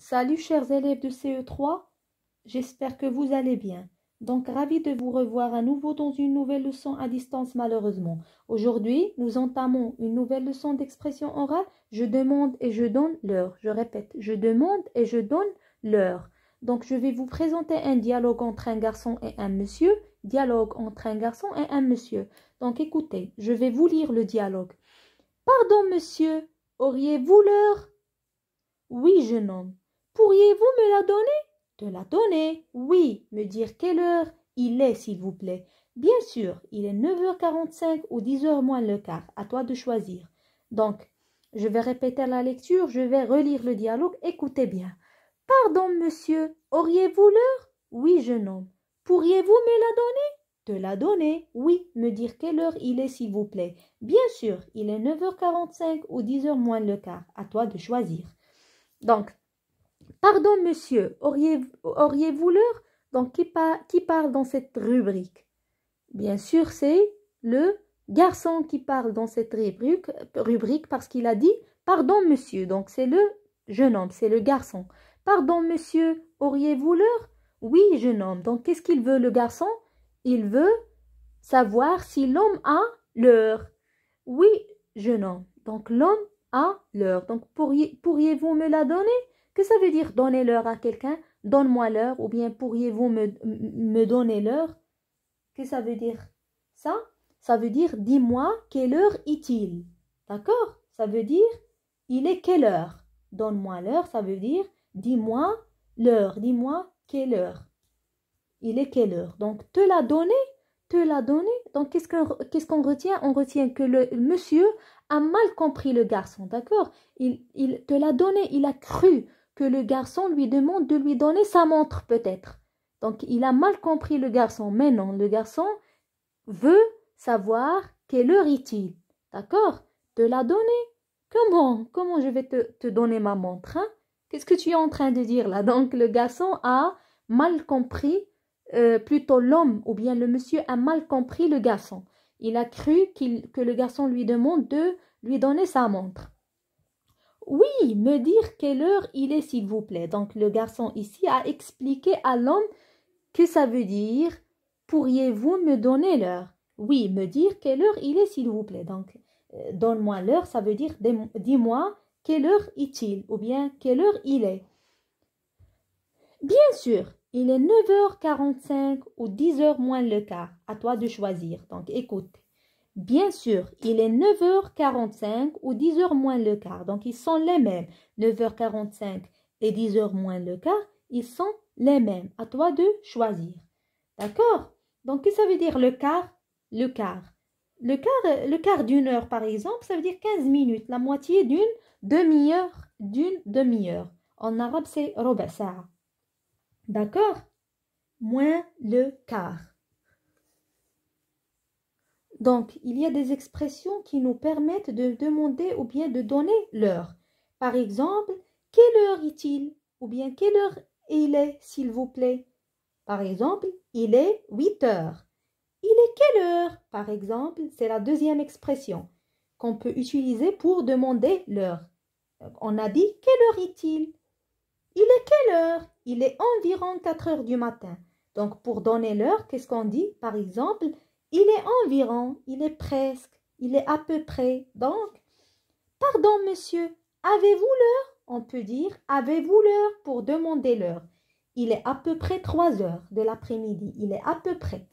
Salut chers élèves de CE3, j'espère que vous allez bien. Donc ravi de vous revoir à nouveau dans une nouvelle leçon à distance malheureusement. Aujourd'hui, nous entamons une nouvelle leçon d'expression orale. Je demande et je donne l'heure. Je répète, je demande et je donne l'heure. Donc je vais vous présenter un dialogue entre un garçon et un monsieur. Dialogue entre un garçon et un monsieur. Donc écoutez, je vais vous lire le dialogue. Pardon monsieur, auriez-vous l'heure? Oui, jeune homme. Pourriez-vous me la donner? Te la donner? Oui. Me dire quelle heure il est, s'il vous plaît. Bien sûr, il est 9h45 ou 10h moins le quart. À toi de choisir. Donc, je vais répéter la lecture, je vais relire le dialogue. Écoutez bien. Pardon, monsieur, auriez-vous l'heure? Oui, jeune homme. Pourriez-vous me la donner? Te la donner? Oui. Me dire quelle heure il est, s'il vous plaît. Bien sûr, il est 9h45 ou 10h moins le quart. À toi de choisir. Donc, pardon monsieur, auriez-vous l'heure? Donc, qui parle dans cette rubrique? Bien sûr, c'est le garçon qui parle dans cette rubrique parce qu'il a dit pardon monsieur. Donc, c'est le jeune homme, c'est le garçon. Pardon monsieur, auriez-vous l'heure? Oui, jeune homme. Donc, qu'est-ce qu'il veut le garçon? Il veut savoir si l'homme a l'heure. Oui, jeune homme. Donc, l'homme a l'heure. Donc, pourriez-vous me la donner? Que ça veut dire donner l'heure à quelqu'un? Donne-moi l'heure. Ou bien pourriez-vous me donner l'heure? Que ça veut dire ça? Ça veut dire dis-moi quelle heure est-il? D'accord? Ça veut dire il est quelle heure? Donne-moi l'heure. Ça veut dire dis-moi l'heure. Dis-moi quelle heure? Il est quelle heure? Donc, te la donner? Te la donner. Donc, qu'est-ce qu'on retient? On retient que le monsieur a mal compris le garçon, d'accord? Il te l'a donné, il a cru que le garçon lui demande de lui donner sa montre, peut-être. Donc, il a mal compris le garçon. Mais non, le garçon veut savoir quelle heure est-il, d'accord? Te la donner. Comment je vais te donner ma montre, hein? Qu'est-ce que tu es en train de dire là? Donc, le garçon a mal compris plutôt l'homme ou bien le monsieur a mal compris le garçon. Il a cru que le garçon lui demande de lui donner sa montre. Oui, me dire quelle heure il est, s'il vous plaît. Donc, le garçon ici a expliqué à l'homme que ça veut dire pourriez-vous me donner l'heure? Oui, me dire quelle heure il est, s'il vous plaît. Donc, donne-moi l'heure, ça veut dire dis-moi quelle heure est-il ou bien quelle heure il est. Bien sûr, il est 9h45 ou 10h moins le quart. À toi de choisir. Donc, écoute. Bien sûr, il est 9h45 ou 10h moins le quart. Donc, ils sont les mêmes. 9h45 et 10h moins le quart, ils sont les mêmes. À toi de choisir. D'accord? Donc, qu'est-ce que ça veut dire le quart? Le quart. Le quart d'une heure, par exemple, ça veut dire 15 minutes. La moitié d'une demi-heure. D'une demi-heure. En arabe, c'est ruba sa'a. D'accord? Moins le quart. Donc, il y a des expressions qui nous permettent de demander ou bien de donner l'heure. Par exemple, quelle heure est-il? Ou bien quelle heure il est, s'il vous plaît? Par exemple, il est 8 heures. Il est quelle heure? Par exemple, c'est la deuxième expression qu'on peut utiliser pour demander l'heure. On a dit quelle heure est-il? Il est quelle heure? Il est environ 4 heures du matin. Donc, pour donner l'heure, qu'est-ce qu'on dit? Par exemple, il est environ, il est presque, il est à peu près. Donc, pardon monsieur, avez-vous l'heure? On peut dire, avez-vous l'heure pour demander l'heure. Il est à peu près 3 heures de l'après-midi. Il est à peu près.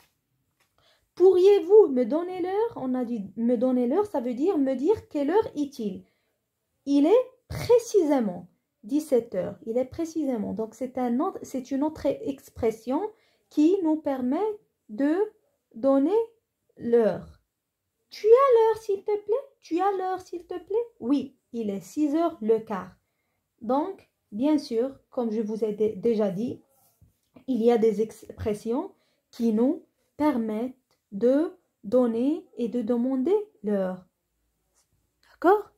Pourriez-vous me donner l'heure? On a dit me donner l'heure, ça veut dire me dire quelle heure est-il? Il est précisément 17 heures. Il est précisément. Donc, c'est une autre expression qui nous permet de donner l'heure. Tu as l'heure, s'il te plaît? Tu as l'heure, s'il te plaît? Oui, il est 6 heures le quart. Donc, bien sûr, comme je vous ai déjà dit, il y a des expressions qui nous permettent de donner et de demander l'heure. D'accord?